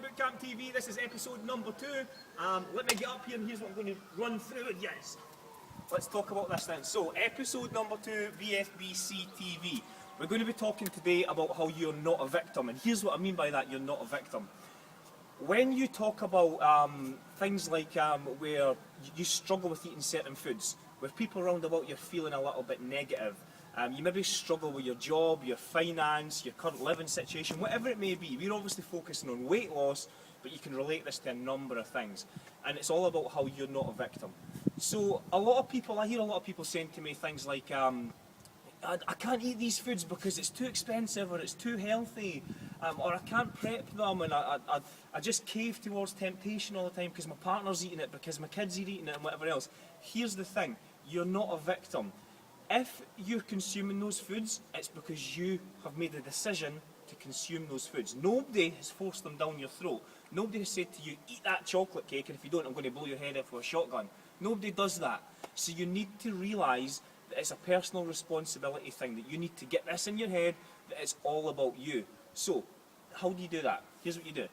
Bootcamp TV. This is episode number 2. Let me get up here and here's what I'm going to run through it. Yes. Let's talk about this then. So, episode number 2, VFBC TV. We're going to be talking today about how you're not a victim. And here's what I mean by that, you're not a victim. When you talk about things like where you struggle with eating certain foods, where people around about you're feeling a little bit negative, you maybe struggle with your job, your finance, your current living situation, whatever it may be. We're obviously focusing on weight loss, but you can relate this to a number of things. And it's all about how you're not a victim. So I hear a lot of people saying to me things like, I can't eat these foods because it's too expensive or it's too healthy, or I can't prep them, and I just cave towards temptation all the time because my partner's eating it, because my kids are eating it and whatever else. Here's the thing, you're not a victim. If you're consuming those foods, it's because you have made a decision to consume those foods. Nobody has forced them down your throat. Nobody has said to you, eat that chocolate cake, and if you don't, I'm going to blow your head off with a shotgun. Nobody does that. So you need to realise that it's a personal responsibility thing, that you need to get this in your head, that it's all about you. So, how do you do that? Here's what you do.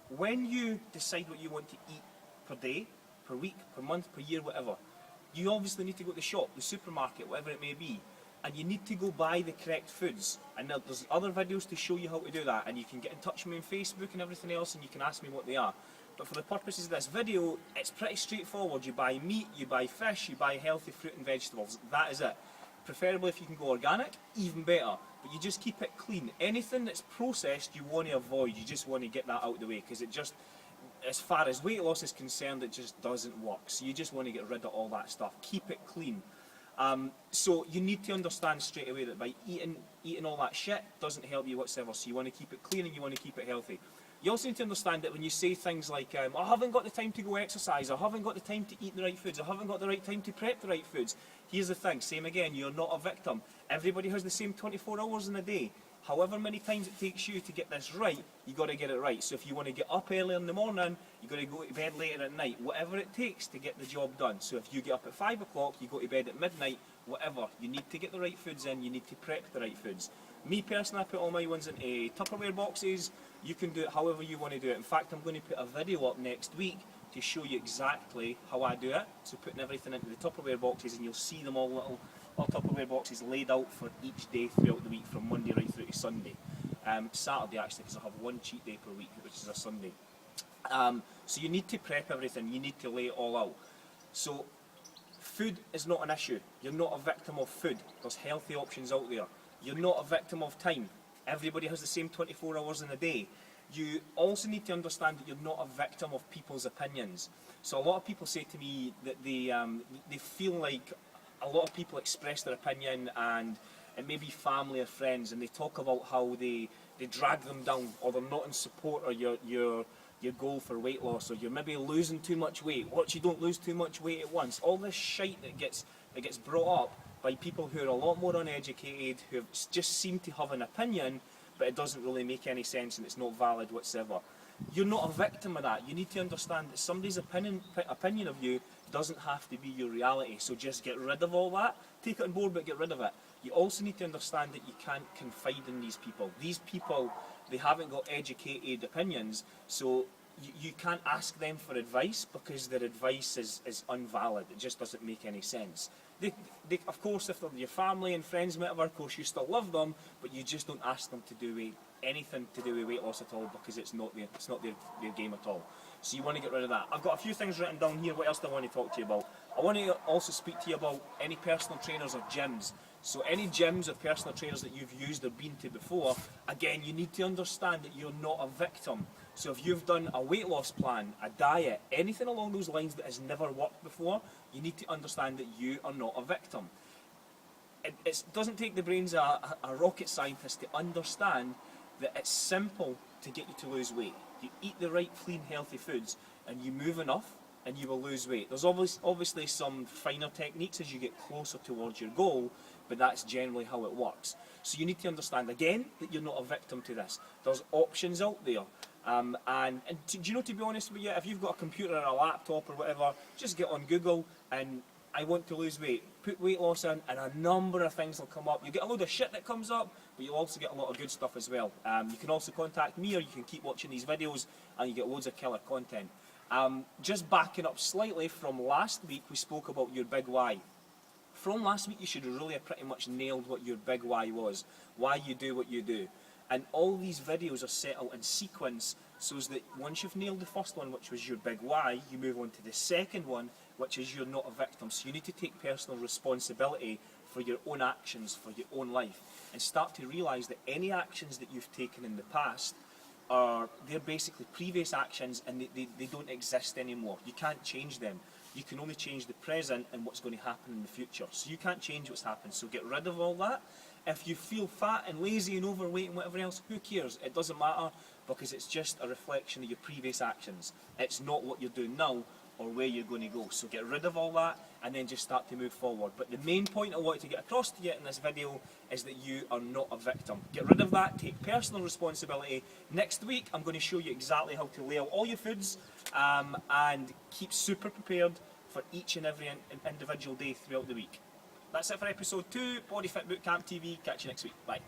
When you decide what you want to eat per day, per week, per month, per year, whatever, you obviously need to go to the shop, the supermarket, whatever it may be, and you need to go buy the correct foods. And there's other videos to show you how to do that, and you can get in touch with me on Facebook and everything else, and you can ask me what they are. But for the purposes of this video, it's pretty straightforward. You buy meat, you buy fish, you buy healthy fruit and vegetables. That is it. Preferably if you can go organic, even better. But you just keep it clean. Anything that's processed, you want to avoid. You just want to get that out of the way, because it just, as far as weight loss is concerned, it just doesn't work. So you just want to get rid of all that stuff. Keep it clean. So you need to understand straight away that by eating all that shit doesn't help you whatsoever. So you want to keep it clean and you want to keep it healthy. You also need to understand that when you say things like, I haven't got the time to go exercise, I haven't got the time to eat the right foods, I haven't got the right time to prep the right foods. Here's the thing, same again, you're not a victim. Everybody has the same 24 hours in a day. However many times it takes you to get this right, you got to get it right. So if you want to get up early in the morning, you got to go to bed later at night. Whatever it takes to get the job done. So if you get up at 5 o'clock, you go to bed at midnight, whatever. You need to get the right foods in, you need to prep the right foods. Me personally, I put all my ones into Tupperware boxes. You can do it however you want to do it. In fact, I'm going to put a video up next week to show you exactly how I do it. So putting everything into the Tupperware boxes, and you'll see them all little Tupperware boxes laid out for each day throughout the week, from Monday right through to Sunday. Saturday actually, because I have one cheat day per week, which is a Sunday. So you need to prep everything, you need to lay it all out. So food is not an issue. You're not a victim of food. There's healthy options out there. You're not a victim of time. Everybody has the same 24 hours in a day. You also need to understand that you're not a victim of people's opinions. So a lot of people say to me that they feel like a lot of people express their opinion, and it may be family or friends, and they talk about how they drag them down, or they're not in support of your goal for weight loss, or you're maybe losing too much weight. Watch you don't lose too much weight at once. All this shite that gets brought up by people who are a lot more uneducated, who just seem to have an opinion, but it doesn't really make any sense and it's not valid whatsoever. You're not a victim of that. You need to understand that somebody's opinion of you doesn't have to be your reality. So just get rid of all that. Take it on board, but get rid of it. You also need to understand that you can't confide in these people. These people, they haven't got educated opinions, so you can't ask them for advice, because their advice is invalid. It just doesn't make any sense. They, of course, if they're your family and friends and whatever, of course you still love them, but you just don't ask them to do anything to do with weight loss at all, because it's not their game at all. So you want to get rid of that. I've got a few things written down here. What else do I want to talk to you about? I want to also speak to you about any personal trainers or gyms. So any gyms or personal trainers that you've used or been to before, again, you need to understand that you're not a victim. So if you've done a weight loss plan, a diet, anything along those lines that has never worked before, you need to understand that you are not a victim. It doesn't take the brains of a rocket scientist to understand that it's simple to get you to lose weight. You eat the right, clean, healthy foods, and you move enough, and you will lose weight. There's obviously some finer techniques as you get closer towards your goal, but that's generally how it works. So you need to understand, again, that you're not a victim to this. There's options out there. And do you know, to be honest with you, if you've got a computer or a laptop or whatever, just get on Google and I want to lose weight. Put weight loss in and a number of things will come up. You get a load of shit that comes up, but you'll also get a lot of good stuff as well. You can also contact me, or you can keep watching these videos and you get loads of killer content. Just backing up slightly from last week, we spoke about your big why. From last week, you should really have pretty much nailed what your big why was, why you do what you do. And all these videos are set out in sequence so that once you've nailed the first one, which was your big why, you move on to the second one, which is you're not a victim. So you need to take personal responsibility for your own actions, for your own life, and start to realise that any actions that you've taken in the past they're basically previous actions, and they don't exist anymore. You can't change them. You can only change the present and what's going to happen in the future. So you can't change what's happened. So get rid of all that. If you feel fat and lazy and overweight and whatever else, who cares? It doesn't matter, because it's just a reflection of your previous actions. It's not what you're doing now or where you're going to go. So get rid of all that and then just start to move forward. But the main point I wanted to get across to you in this video is that you are not a victim. Get rid of that, take personal responsibility. Next week I'm going to show you exactly how to lay out all your foods and keep super prepared for each and every individual day throughout the week. That's it for episode 2, Body Fit Bootcamp TV. Catch you next week. Bye.